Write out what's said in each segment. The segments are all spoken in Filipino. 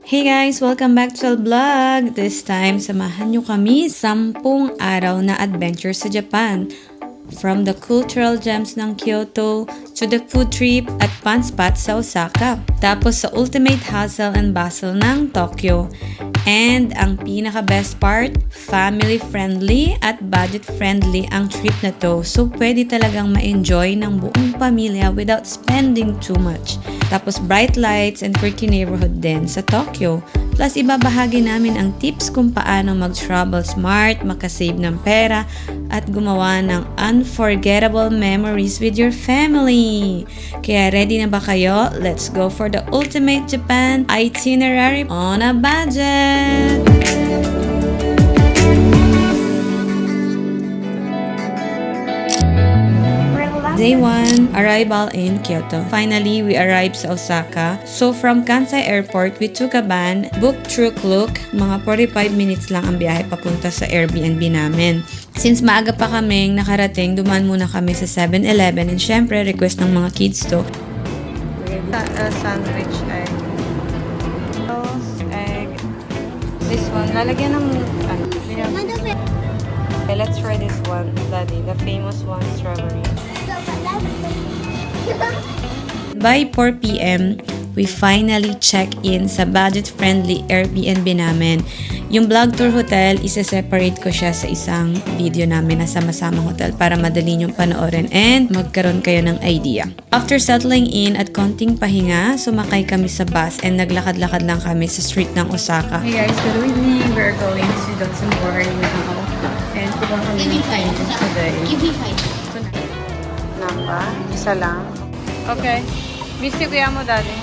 Hey guys! Welcome back to our vlog! This time, samahan nyo kami 10 araw na adventure sa Japan. From the cultural gems ng Kyoto to the food trip at fun spots sa Osaka. Tapos sa ultimate hustle and bustle ng Tokyo. And ang pinaka-best part, family-friendly at budget-friendly ang trip na to. So, pwede talagang ma-enjoy ng buong pamilya without spending too much. Tapos, bright lights and quirky neighborhood din sa Tokyo. Plus, ibabahagi namin ang tips kung paano mag-travel smart, makasave ng pera, at gumawa ng unforgettable memories with your family. Kaya ready na ba kayo? Let's go for the ultimate Japan itinerary on a budget! Day 1, arrival in Kyoto. Finally, we arrived sa Osaka. So from Kansai Airport, we took a van, booked through Klook. Mga 45 minutes lang ang biyahe papunta sa Airbnb namin. Since maaga pa kaming nakarating, dumaan muna kami sa 7-Eleven and syempre request ng mga kids to. Sandwich egg. Egg. This one, lalagyan ng ano? Okay, let's try this one, Daddy. The famous one, strawberry. By 4 p.m., we finally check in sa budget-friendly Airbnb namin. Yung vlog tour hotel, isa-separate ko siya sa isang video namin na sama-samang hotel para madali niyong panoorin and magkaroon kayo ng idea. After settling in at konting pahinga, sumakay kami sa bus and naglakad-lakad lang kami sa street ng Osaka. Hey guys, good evening. We're going to Dotsumori now. And kuha kami ng time today. Namba? Isa lang? Okay. Miss you kuya mo, Daddy.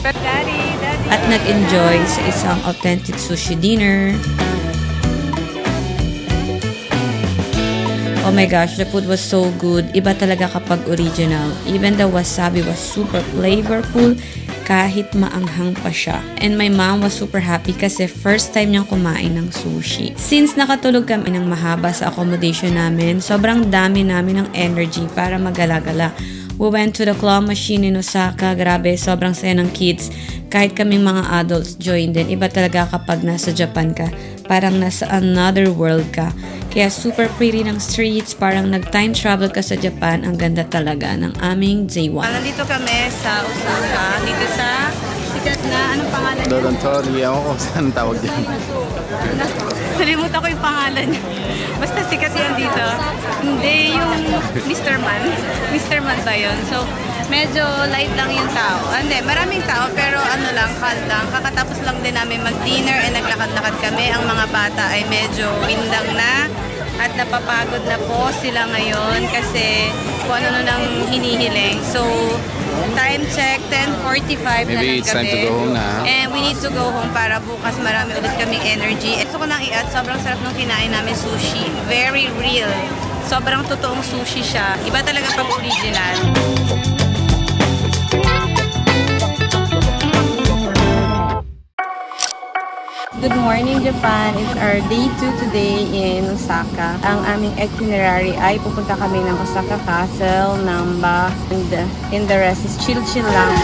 Daddy. At nag-enjoy sa isang authentic sushi dinner. Oh my gosh, the food was so good. Iba talaga kapag original. Even the wasabi was super flavorful kahit maanghang pa siya. And my mom was super happy kasi first time niyang kumain ng sushi. Since nakatulog kami ng mahaba sa accommodation namin, sobrang dami namin ng energy para magala-gala. We went to the claw machine in Osaka. Grabe, sobrang saya ng kids. Kahit kaming mga adults join din. Iba talaga kapag nasa Japan ka. Parang nasa another world ka. Kaya super pretty ng streets. Parang nag-time travel ka sa Japan. Ang ganda talaga ng aming J1. Nandito kami sa Osaka. Dito sa sikat na, anong pangalan niya? Dorontori. Ewan ko saan tawag yan. Nalimutan ko yung pangalan niya. Basta sikat yan dito. Hindi yung Mr. Man. Mr. Man ba yun? So, medyo light lang yung tao. Hindi, maraming tao pero ano lang, calm lang. Kakatapos lang din namin mag-dinner and naglakad-lakad kami. Ang mga bata ay medyo windang na at napapagod na po sila ngayon kasi kung ano nang hinihiling. So, time check, 10:45 na Maybe ng it's time to gabi. go home na. And we need to go home para bukas marami ulit kaming energy. Gusto ko nang i-add, sobrang sarap nung kinain namin sushi. Very real. Sobrang totoong sushi siya. Iba talaga pag original. Good morning, Japan. It's our day 2 today in Osaka. Ang aming itinerary ay pupunta kami ng Osaka Castle, Namba, and the rest is chill-chill lang.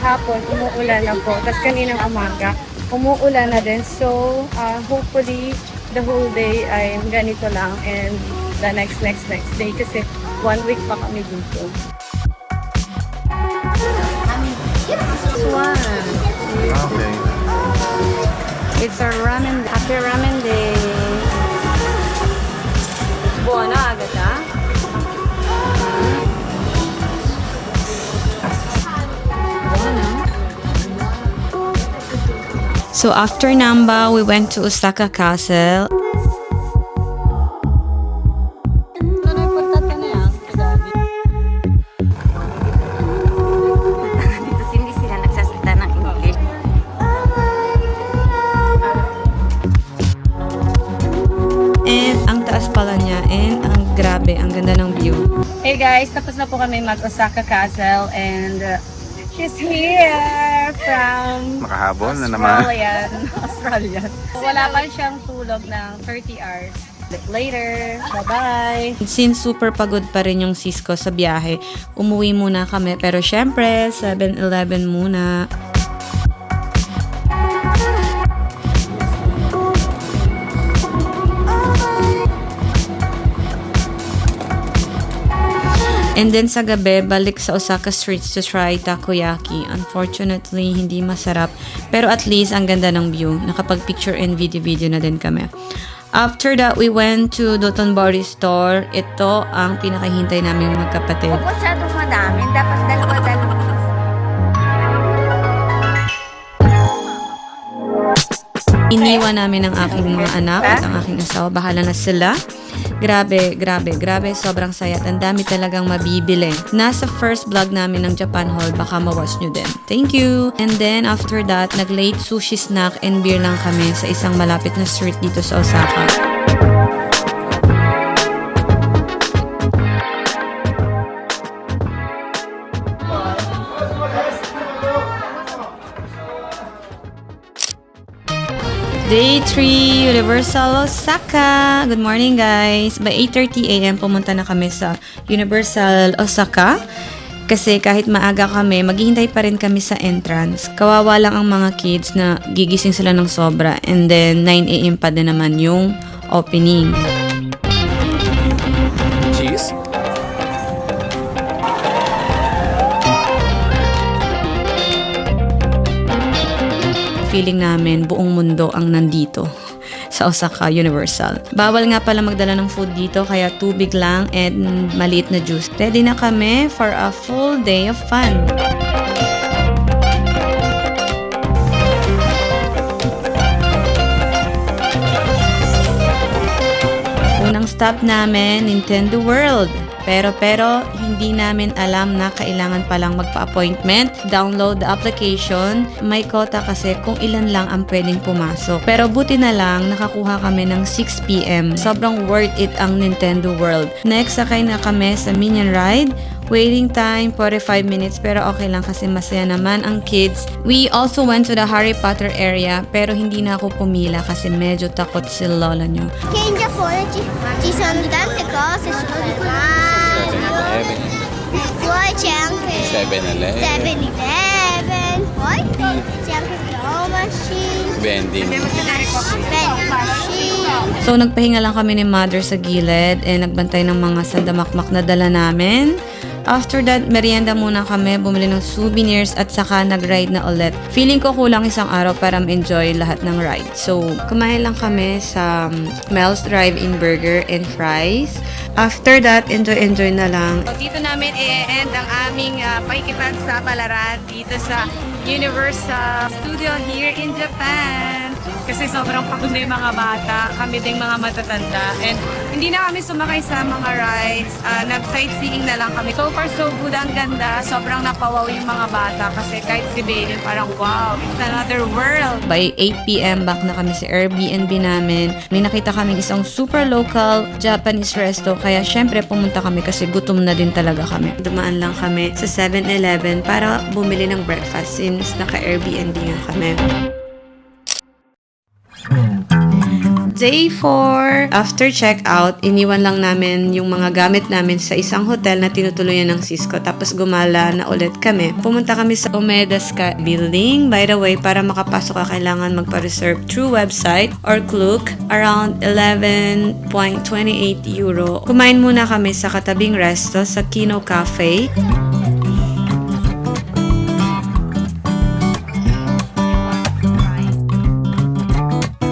Hapon, umuulan na po. Tapos kaninang umaga, umuulan na din. So, hopefully, the whole day ay ganito lang. And the next day. Kasi 1 week pa kami dito. This one. Okay. It's a ramen, happy ramen day. Buona agad, ha? So after Namba, we went to Osaka Castle. Dito hindi sila nagsasalita ng English. And ang taas pala niya. And ang grabe, ang ganda ng view. Hey guys, tapos na po kami mag-Osaka Castle and she's here from Makahabol na naman. Australian. Wala pa siyang tulog ng 30 hours. Later. Bye-bye. Since super pagod pa rin yung sis ko sa biyahe, umuwi muna kami. Pero syempre, 7-Eleven muna. And then sa gabi, balik sa Osaka streets to try takoyaki. Unfortunately, hindi masarap. Pero at least, ang ganda ng view. Nakapag-picture and video na din kami. After that, we went to Dotonbori store. Ito ang pinakahintay namin magkapatid. Huwag masyadong madami. Dapat dalawa-dalawa. Iniwan namin ang aking mga anak at ang aking asawa. Bahala na sila. Grabe, grabe, grabe. Sobrang saya at ang dami talagang mabibili. Nasa first vlog namin ng Japan Haul, baka ma-watch nyo din. Thank you! And then after that, nag-late sushi snack and beer lang kami sa isang malapit na street dito sa Osaka. Day 3, Universal Osaka. Good morning, guys. By 8:30 a.m. pumunta na kami sa Universal Osaka. Kasi kahit maaga kami, maghihintay pa rin kami sa entrance. Kawawa lang ang mga kids na gigising sila ng sobra. And then 9 a.m. pa din naman yung opening. Cheese? Feeling namin buong mundo ang nandito sa Osaka Universal. Bawal nga pala magdala ng food dito kaya tubig lang and maliit na juice. Ready na kami for a full day of fun. Unang stop namin, Nintendo World. Pero hindi namin alam na kailangan palang magpa-appointment, download the application. May quota kasi kung ilan lang ang pwedeng pumasok. Pero buti na lang nakakuha kami ng 6 p.m. Sobrang worth it ang Nintendo World. Next, sakay na kami sa Minion Ride. Waiting time, 45 minutes, pero okay lang kasi masaya naman ang kids. We also went to the Harry Potter area, pero hindi na ako pumila kasi medyo takot si lola nyo. che in Giappone ci sono tante cose solo di qua. Poi c'è anche 7-Eleven, poi c'è anche Claw Machine, Vending. vending machine. So, nagpahinga lang kami ni mother sa gilid and nagbantay ng mga sandamakmak na dala namin. After that, merienda muna kami, bumili ng souvenirs at saka nag-ride na ulit. Feeling ko kulang isang araw para ma-enjoy lahat ng ride. So, kumain lang kami sa Mel's Drive-In Burger and Fries. After that, enjoy na lang. So, dito namin i-end ang aming pakikipagsapalaran dito sa Universal Studio here in Japan. Kasi sobrang pagod na yung mga bata, kami ding mga matatanda. And hindi na kami sumakay sa mga rides, nag-sightseeing na lang kami. So far so good, ang ganda. Sobrang napawaw yung mga bata kasi kahit si Bailey parang wow, it's another world. By 8 p.m. back na kami sa Airbnb namin. May nakita kami isang super local Japanese resto. Kaya syempre pumunta kami kasi gutom na din talaga kami. Dumaan lang kami sa 7-Eleven para bumili ng breakfast since naka-Airbnb nga kami. Day 4. After check-out, iniwan lang namin yung mga gamit namin sa isang hotel na tinutuluyan ng Cisco. Tapos gumala na ulit kami. Pumunta kami sa Umeda Sky Building. By the way, para makapasok ka, kailangan magpa-reserve through website or Klook. Around 11.28 euro. Kumain muna kami sa katabing resto sa Kino Cafe.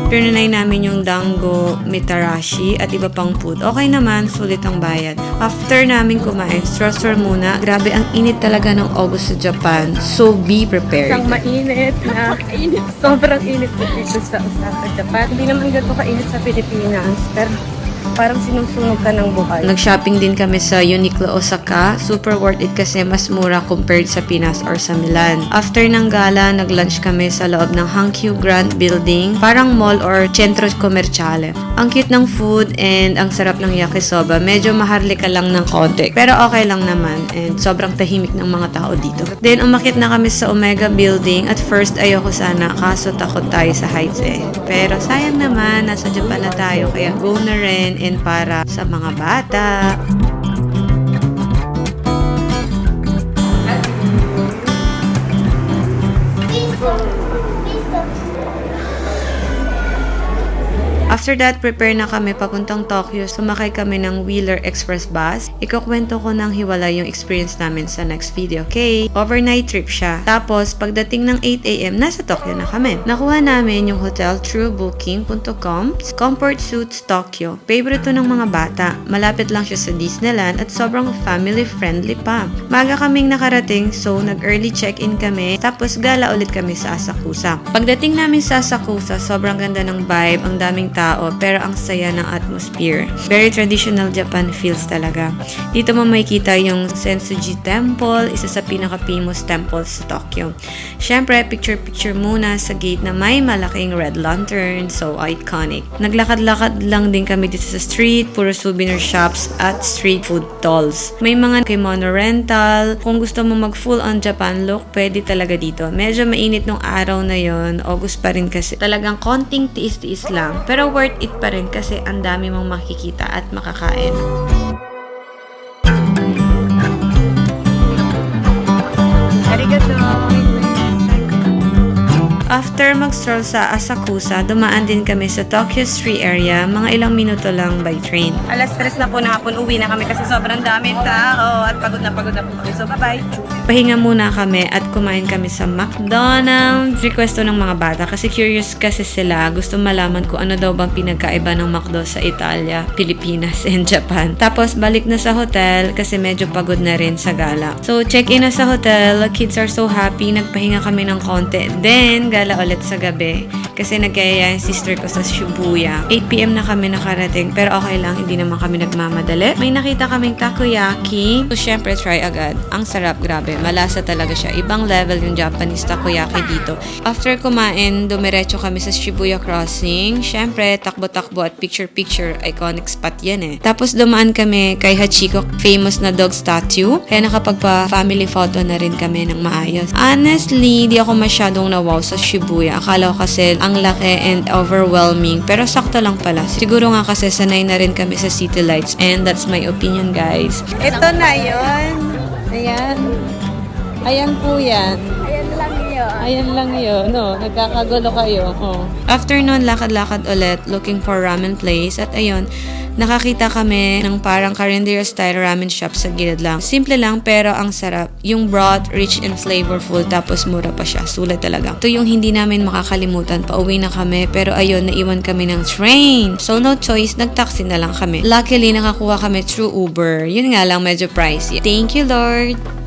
Pinunay namin yung dango, mitarashi, at iba pang food. Okay naman, sulit ang bayad. After namin kumain, stroll muna. Grabe, ang init talaga ng August sa Japan. So, be prepared. Isang mainit na sobrang init po dito sa Osaka, Japan. Hindi naman ganito kainit sa Pilipinas, pero parang sinusunog ka ng buhay. Nag-shopping din kami sa Uniqlo Osaka. Super worth it kasi mas mura compared sa Pinas or sa Milan. After ng gala, nag-lunch kami sa loob ng Hankyu Grand Building. Parang mall or centro comerciale. Ang cute ng food and ang sarap ng yakisoba. Medyo maharlika lang ng konti. Pero okay lang naman and sobrang tahimik ng mga tao dito. Then umakit na kami sa Omega Building. At first ayoko sana kaso takot tayo sa heights eh. Pero sayang naman, nasa Japan na tayo kaya go na rin and para sa mga bata. After that, prepare na kami papuntang Tokyo. Sumakay kami ng Wheeler Express bus. Ikukwento ko ng hiwala yung experience namin sa next video, okay? Overnight trip siya. Tapos, pagdating ng 8 AM, nasa Tokyo na kami. Nakuha namin yung hotel through booking.com, Comfort Suites Tokyo. Favorite to ng mga bata. Malapit lang siya sa Disneyland at sobrang family-friendly pa. Maga kaming nakarating, so nag-early check-in kami. Tapos, gala ulit kami sa Asakusa. Pagdating namin sa Asakusa, sobrang ganda ng vibe, ang daming tao, pero ang saya ng atmosphere. Very traditional Japan feels talaga. Dito mo makikita yung Sensoji Temple, isa sa pinaka-famous temples sa Tokyo. Syempre, picture-picture muna sa gate na may malaking red lantern, so iconic. Naglakad-lakad lang din kami dito sa street, puro souvenir shops at street food stalls. May mga kimono rental. Kung gusto mo mag full-on Japan look, pwede talaga dito. Medyo mainit nung araw na yon, August pa rin kasi. Talagang konting tiis-tiis lang, pero worth it pa rin kasi ang dami mong makikita at makakain. Arigato! After mag-stroll sa Asakusa, dumaan din kami sa Tokyo Street area, mga ilang minuto lang by train. Alas 3 na po ng hapon, uwi na kami kasi sobrang daming tao at pagod na po kami. So, bye-bye! Pahinga muna kami at kumain kami sa McDonald's. Requesto ng mga bata kasi curious kasi sila. Gusto malaman kung ano daw bang pinagkaiba ng McDo sa Italia, Pilipinas, and Japan. Tapos balik na sa hotel kasi medyo pagod na rin sa gala. So check-in na sa hotel. Kids are so happy. Nagpahinga kami ng konti. Then gala ulit sa gabi kasi nagkaya yung sister ko sa Shibuya. 8 PM na kami nakarating pero okay lang. Hindi naman kami nagmamadali. May nakita kaming takoyaki. So syempre try agad. Ang sarap, grabe. Malasa talaga siya. Ibang level yung Japanese takoyaki dito. After kumain, dumiretso kami sa Shibuya Crossing. Syempre, takbo-takbo at picture-picture. Iconic spot yan eh. Tapos dumaan kami kay Hachiko, famous na dog statue. Kaya nakapagpa-family photo na rin kami ng maayos. Honestly, di ako masyadong na-wow sa Shibuya. Akala ko kasi ang laki and overwhelming. Pero sakto lang pala. Siguro nga kasi sanay na rin kami sa city lights. And that's my opinion, guys. Ito na yun! Ayan. Ayan po yan. Ayan lang yun. No, nagkakagulo kayo. Oh. After nun, lakad-lakad ulit looking for ramen place. At ayun, nakakita kami ng parang carinderia style ramen shop sa gilid lang. Simple lang pero ang sarap. Yung broth, rich and flavorful tapos mura pa siya. Sulit talaga. Ito yung hindi namin makakalimutan. Pauwi na kami pero ayun, naiwan kami ng train. So no choice, nag-taxi na lang kami. Luckily, nakakuha kami through Uber. Yun nga lang, medyo pricey. Thank you, Lord!